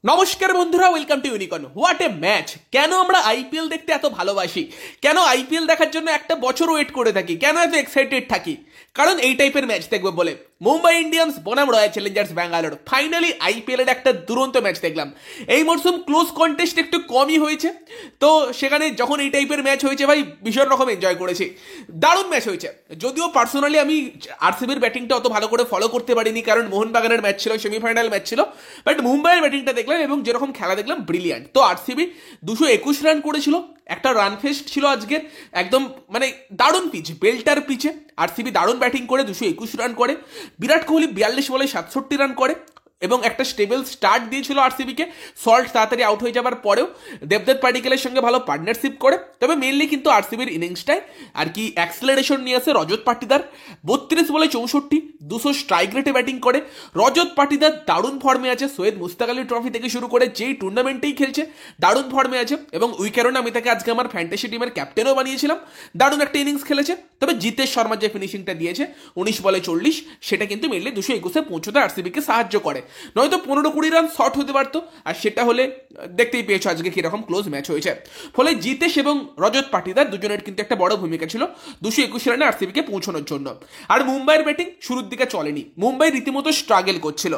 নমস্কার বন্ধুরা, welcome to unicorn. What a match! কেন আমরা আইপিএল দেখতে এত ভালোবাসি, কেন আইপিএল দেখার জন্য একটা বছর ওয়েট করে থাকি, কেন এত এক্সাইটেড থাকি? কারণ এই টাইপের ম্যাচ দেখবো বলে। মুম্বাই ইন্ডিয়ান্স বনাম royal Challengers Bangalore, finally IPL এর একটা দুরন্ত ম্যাচ দেখলাম। এই মরশুম ক্লোজ কন্টেস্ট একটু কমই হয়েছে, তো সেখানে যখন এই টাইপের ম্যাচ হয়েছে ভাই ভীষণ রকম এনজয় করেছি। দারুণ ম্যাচ হয়েছে। যদিও পার্সোনালি আমি আরসিবির ব্যাটিংটা অত ভালো করে ফলো করতে পারিনি, কারণ মোহনবাগানের ম্যাচ ছিল, সেমিফাইনাল ম্যাচ ছিল, বাট মুম্বাইয়ের ব্যাটিংটা দেখলাম এবং যেরকম খেলা দেখলাম ব্রিলিয়ান্ট। তো আরসিবি 221 রান করেছিল, একটা রান ফেস্ট ছিল আজকের, একদম মানে দারুণ পিচ, বেল্টার পিচে আরসিবি দারুণ ব্যাটিং করে 221 রান করে। বিরাট কোহলি 42 বলে 67 রান করে এবং একটা স্টেবল স্টার্ট দিয়েছিল আরসিবিকে। সল্ট তাড়াতাড়ি আউট হয়ে যাবার পরেও দেবদত্ত পাডিক্কালের সঙ্গে ভালো পার্টনারশিপ করে। তবে মেনলি কিন্তু আরসিবির ইনিংসটায় আর কি অ্যাক্সেলারেশন নিয়ে আসে রজত পাটিদার। 32 বলে 64, 200 স্ট্রাইক রেটে ব্যাটিং করে রজত পাটিদার। দারুণ ফর্মে আছে, সৈয়দ মুস্তাক আলী ট্রফি থেকে শুরু করে যেই টুর্নামেন্টেই খেলছে দারুণ ফর্মে আছে এবং ওই কারণে আমি তাকে আজকে আমার ফ্যান্টাসি টিমের ক্যাপ্টেনও বানিয়েছিলাম। দারুণ একটা ইনিংস খেলেছে। তবে জিতেশ শর্মা যে ফিনিশিংটা দিয়েছে 19 বলে 40, সেটা কিন্তু মেনলি 221-এ পৌঁছতে আরসিবিকে সাহায্য করে, নয়তো 15-20 রান শর্ট হতে পারতো। আর সেটা হলে দেখতেই পেয়েছো আজকে কিরকম ক্লোজ ম্যাচ হয়েছে। ফলে জিতেশ এবং রজত পাটিদার দুজনের কিন্তু একটা বড় ভূমিকা ছিল 221 রানে আরসিবিকে পৌঁছানোর জন্য। আর মুম্বাইয়ের ব্যাটিং শুরুর দিকে চলেনি, মুম্বাই রীতিমতো স্ট্রাগল করছিল।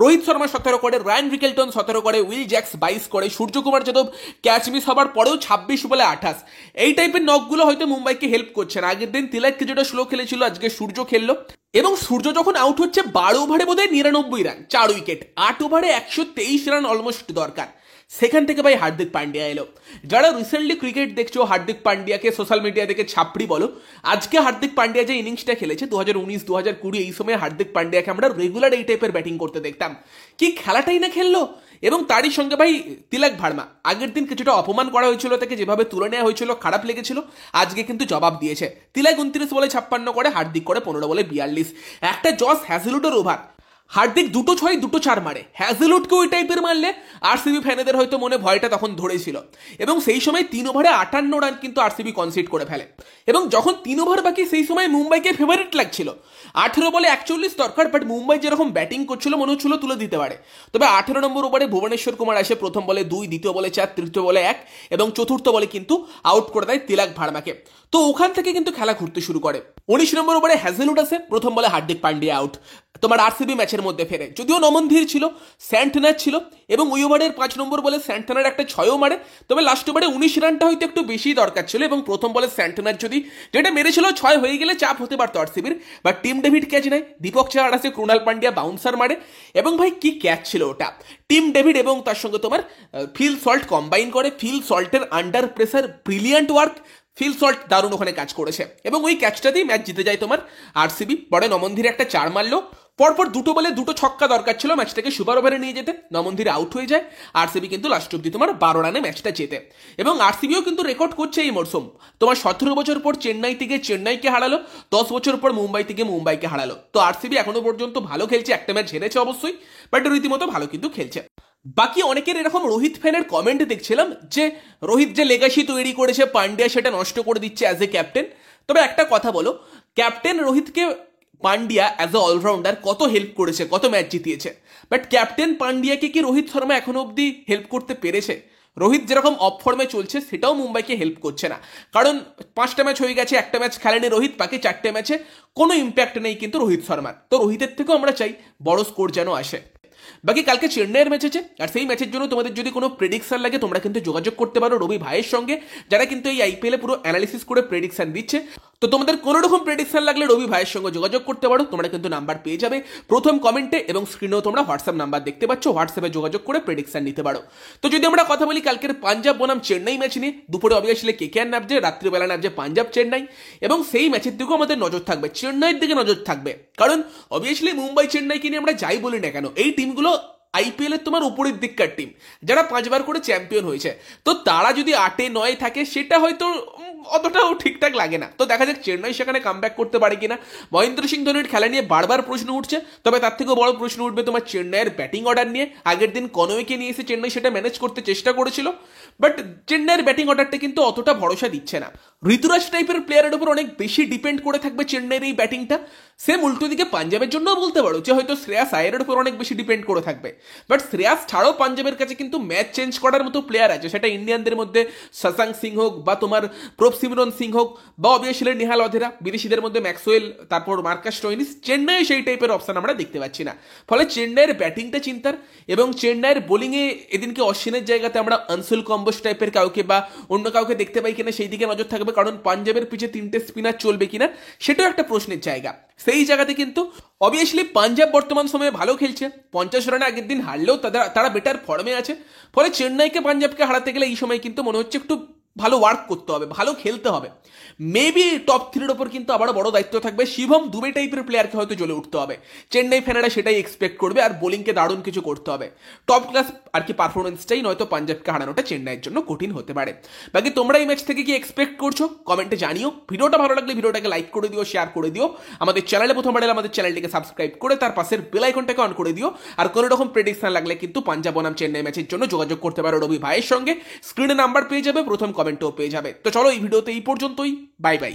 রোহিত শর্মা 17 করে, রায়ান রিকেলটন 17 করে, উইল জ্যাক্স 22 করে, সূর্যকুমার যাদব ক্যাচ মিস হবার পরেও 26 বলে 28। এই টাইপের নকগুলো হয়তো মুম্বাইকে হেল্প করছে না। আগের দিন তিলক কিছুটা স্লো খেলেছিল, আজকে সূর্য খেললো এবং সূর্য যখন আউট হচ্ছে 12 ওভারে বোধহয় 99 রান, 4 উইকেট, 8 ওভারে 123 রান অলমোস্ট দরকার। সেখান থেকে ভাই হার্দিক পান্ডিয়া এলো। যারা রিসেন্টলি ক্রিকেট দেখছো, হার্দিক পান্ডিয়াকে সোশ্যাল মিডিয়া থেকে ছাপড়ি বলো। আজকে হার্দিক পান্ডিয়া যে ইনিংসটা খেলেছে 2019, 2020 এই সময় হার্দিক পান্ডিয়াকে আমরা রেগুলার এই টাইপের ব্যাটিং করতে দেখতাম। কি খেলাটাই না খেললো। এবং তারই সঙ্গে ভাই তিলক ভার্মা, আগের দিন কিছুটা অপমান করা হয়েছিল তাকে, যেভাবে তুলে নেওয়া হয়েছিল খারাপ লেগেছিল, আজকে কিন্তু জবাব দিয়েছে। তিলক 29 বলে 56 করে, হার্দিক করে 15 বলে 42। একটা জস হ্যাজেলউডের ওভার, হার্দিক 2 ছয় 2 4 মারে। হ্যাজেলউডকে ওই টাইপের মারলে আরসিবি ফ্যানেদের হয়তো মনে ভয়টা তখন ধরেছিল এবং সেই সময় 3 ওভারে 58 রান কিন্তু আরসিবি কনসিড করে ফেলে। এবং যখন 3 ওভার বাকি সেই সময় মুম্বাইকে ফেভারিট লাগছিল, 18 বলে 41 দরকার, বাট মুম্বাই যেরকম ব্যাটিং করছিল মনে হচ্ছিল তুলে দিতে পারে। তবে 18 নম্বর ওভারে ভুবনেশ্বর কুমার আসে, প্রথম বলে 2, দ্বিতীয় বলে 4, তৃতীয় বলে 1 এবং চতুর্থ বলে কিন্তু আউট করে দেয় তিলক ভার্মাকে। তো ওখান থেকে কিন্তু খেলা ঘুরতে শুরু করে। 19 নম্বর ওভারে হ্যাজেলউড আসে, প্রথম বলে হার্দিক পান্ডিয়া আউট। তোমার আরসিবি ম্যাচের মধ্যে ফেরে, যদিও নমনধীর ছিল, স্যান্টনার ছিল এবং ওই ওভারের 5 নম্বর বলে স্যান্টনার একটা 6ও মারে। তবে লাস্ট ওভারে 19 রানটা হয়তো একটু বেশি দরকার ছিল এবং প্রথম বলে স্যান্টনার যদি যেটা মেরেছিল 6 হয়ে গেলে চাপ হতে পারতো আরসিবির, বাট টিম ডেভিড ক্যাচ নেয়, দীপক চাহার আসে, ক্রুণাল পান্ডিয়া বাউন্সার মারে এবং ভাই কি ক্যাচ ছিল ওটা। টিম ডেভিড এবং তার সঙ্গে তোমার ফিল সল্ট কম্বাইন করে, ফিল সল্টের under pressure brilliant work. Phil Salt দারুণ ওখানে কাজ করেছে এবং ওই ক্যাচটাতেই ম্যাচ জিতে যায় তোমার আরসিবি। পরে নমনধীর একটা 4 মারলো, পরপর 2 বলে 2 ছক্কা দরকার ছিল ম্যাচটাকে সুপার ওভারে নিয়ে যেতে। নমনধীর আউট হয়ে যায়, আরসিবি কিন্তু লাস্ট অব্দি তোমার 12 রানে ম্যাচটা জেতে এবং আরসিবিও কিন্তু রেকর্ড করছে এই মরশুম। তোমার 17 বছর পর চেন্নাই থেকে চেন্নাইকে হারালো, 10 বছর পর মুম্বাই থেকে মুম্বাইকে হারালো। তো আরসিবি এখনো পর্যন্ত ভালো খেলছে, একটা ম্যাচ হেরেছে অবশ্যই, বাট রীতিমতো ভালো কিন্তু খেলছে। বাকি অনেকের এরকম রোহিত ফ্যানের কমেন্ট দেখছিলাম যে রোহিত যে লেগাসি তৈরি করেছে পান্ডিয়া সেটা নষ্ট করে দিচ্ছে অ্যাজ এ ক্যাপ্টেন। তবে একটা কথা বলো, ক্যাপ্টেন রোহিতকে পান্ডিয়া অ্যাজ এ অলরাউন্ডার কত হেল্প করেছে, কত ম্যাচ জিতিয়েছে, বাট ক্যাপ্টেন পান্ডিয়াকে কি রোহিত শর্মা এখনো অবধি হেল্প করতে পেরেছে? রোহিত যেরকম অফ ফর্মে চলছে সেটাও মুম্বাইকে হেল্প করছে না, কারণ 5টা ম্যাচ হয়ে গেছে, একটা ম্যাচ খেলেনি রোহিত, বাকি 4টে ম্যাচে কোনো ইম্প্যাক্ট নেই কিন্তু রোহিত শর্মার। তো রোহিতের থেকেও আমরা চাই বড় স্কোর যেন আসে। বাকি কালকে চেন্নাইয়ের ম্যাচ আছে, আর সেই ম্যাচের জন্য তোমাদের যদি কোনো প্রেডিকশন লাগে তোমরা কিন্তু যোগাযোগ করতে পারো রবি ভাইয়ের সঙ্গে, যারা কিন্তু এই আইপিএলে পুরো অ্যানালিসিস করে প্রেডিকশন দিচ্ছে। তো তোমাদের কোনো রকম প্রেডিকশন লাগলে রবি ভাইয়ের সঙ্গে যোগাযোগ করতে পারো, তোমরা কিন্তু নাম্বার পেয়ে যাবে প্রথম কমেন্টে এবং স্ক্রিনেও তোমরা হোয়াটসঅ্যাপ নাম্বার দেখতে পাচ্ছ, হোয়াটসঅ্যাপে যোগাযোগ করে প্রেডিকশন নিতে পারো। তো যদি আমরা কথা বলি কালকের পাঞ্জাব বনাম চেন্নাই ম্যাচ নিয়ে, দুপুরে অবভিয়াসলি কেকেআর নামছে, রাত্রিবেলা নামছে পাঞ্জাব চেন্নাই এবং সেই ম্যাচের দিকেও আমাদের নজর থাকবে, চেন্নাইয়ের দিকে নজর থাকবে, কারণ অবভিয়াসলি মুম্বাই চেন্নাইকে নিয়ে আমরা যাই বলি না কেন, এই টিমগুলো আইপিএল এর তোমার উপরের দিককার টিম, যারা 5 বার করে চ্যাম্পিয়ন হয়েছে। তো তারা যদি 8-এ 9-এ থাকে সেটা হয়তো অতটাও ঠিকঠাক লাগে না। তো দেখা যাক চেন্নাই সেখানে কামব্যাক করতে পারে কিনা। মহেন্দ্র সিং ধোনির খেলা নিয়ে বারবার প্রশ্ন উঠছে, তবে তার থেকেও বড় প্রশ্ন উঠবে তোমার চেন্নাইয়ের ব্যাটিং অর্ডার নিয়ে। আগের দিন কনওয়েকে নিয়ে এসে চেন্নাই সেটা ম্যানেজ করতে চেষ্টা করেছিল, বাট চেন্নাইয়ের ব্যাটিং অর্ডারটা কিন্তু অতটা ভরসা দিচ্ছে না। ঋতুরাজ টাইপের প্লেয়ারের উপর অনেক বেশি ডিপেন্ড করে থাকবে চেন্নাইয়ের এই ব্যাটিংটা। সেম উল্টো দিকে পাঞ্জাবের জন্যও বলতে পারো যে হয়তো শ্রেয়াস আয়ারের উপর অনেক বেশি ডিপেন্ড করে থাকবে। বাট শ্রেয়াস ছাড়াও পাঞ্জাবের কাছে কিন্তু ম্যাচ চেঞ্জ করার মতো প্লেয়ার আছে, সেটা ইন্ডিয়ানদের মধ্যে শশাঙ্ক সিং হোক বা তোমার প্রভসিমরন সিং হোক বা অবভিয়াসলি নিহাল অধেরা, বিদেশিদের মধ্যে ম্যাক্সওয়েল, তারপর মার্কাস স্টোইনিস। চেন্নাই সেই টাইপের অপশন আমরা দেখতে পাচ্ছি না, ফলে চেন্নাইয়ের ব্যাটিংটা চিন্তার এবং চেন্নাইয়ের বোলিংয়ে এদিনকে অশ্বিনের জায়গাতে আমরা আনসুল কম্বোজ টাইপের কাউকে বা অন্য কাউকে দেখতে পাই কিনা সেই দিকে নজর থাকবে, কারণ পাঞ্জাবের পিছে 3টে স্পিনার চলবে কিনা সেটাও একটা প্রশ্নের জায়গা। সেই জায়গাতে কিন্তু অবভিয়াসলি পাঞ্জাব বর্তমান সময়ে ভালো খেলছে, 50 রানে আগের দিন হারলেও তারা বেটার ফর্মে আছে, ফলে চেন্নাইকে পাঞ্জাবকে হারাতে গেলে এই সময় কিন্তু মনে হচ্ছে একটু ভালো ওয়ার্ক করতে হবে, ভালো খেলতে হবে। মেবি টপ 3-এর ওপর কিন্তু আবারও বড় দায়িত্ব থাকবে, শিবম দুবে টাইপের প্লেয়ারকে হয়তো জ্বলে উঠতে হবে, চেন্নাই ফ্যানেরা সেটাই এক্সপেক্ট করবে, আর বোলিংকে দারুণ কিছু করতে হবে, টপ ক্লাস আর কি পারফরমেন্সটাই নয়তো পাঞ্জাবকে হারানোটা চেন্নাইয়ের জন্য কঠিন হতে পারে। বাকি তোমরা এই ম্যাচ থেকে কি এক্সপেক্ট করছো কমেন্টে জানিও। ভিডিওটা ভালো লাগলে ভিডিওটাকে লাইক করে দিও, শেয়ার করে দিও, আমাদের চ্যানেলে প্রথমবার এলে আমাদের চ্যানেলটিকে সাবস্ক্রাইব করে তার পাশের বেল আইকনটাকে অন করে দিও। আর কোনো রকম প্রেডিকশন লাগলে কিন্তু পাঞ্জাব বনাম চেন্নাই ম্যাচের জন্য যোগাযোগ করতে পারো রবি ভাইয়ের সঙ্গে, স্ক্রিনে নাম্বার পেয়ে যাবে, প্রথম কমেন্টও পেয়ে যাবে। তো চলো এই ভিডিওতে এই পর্যন্তই, বাই বাই।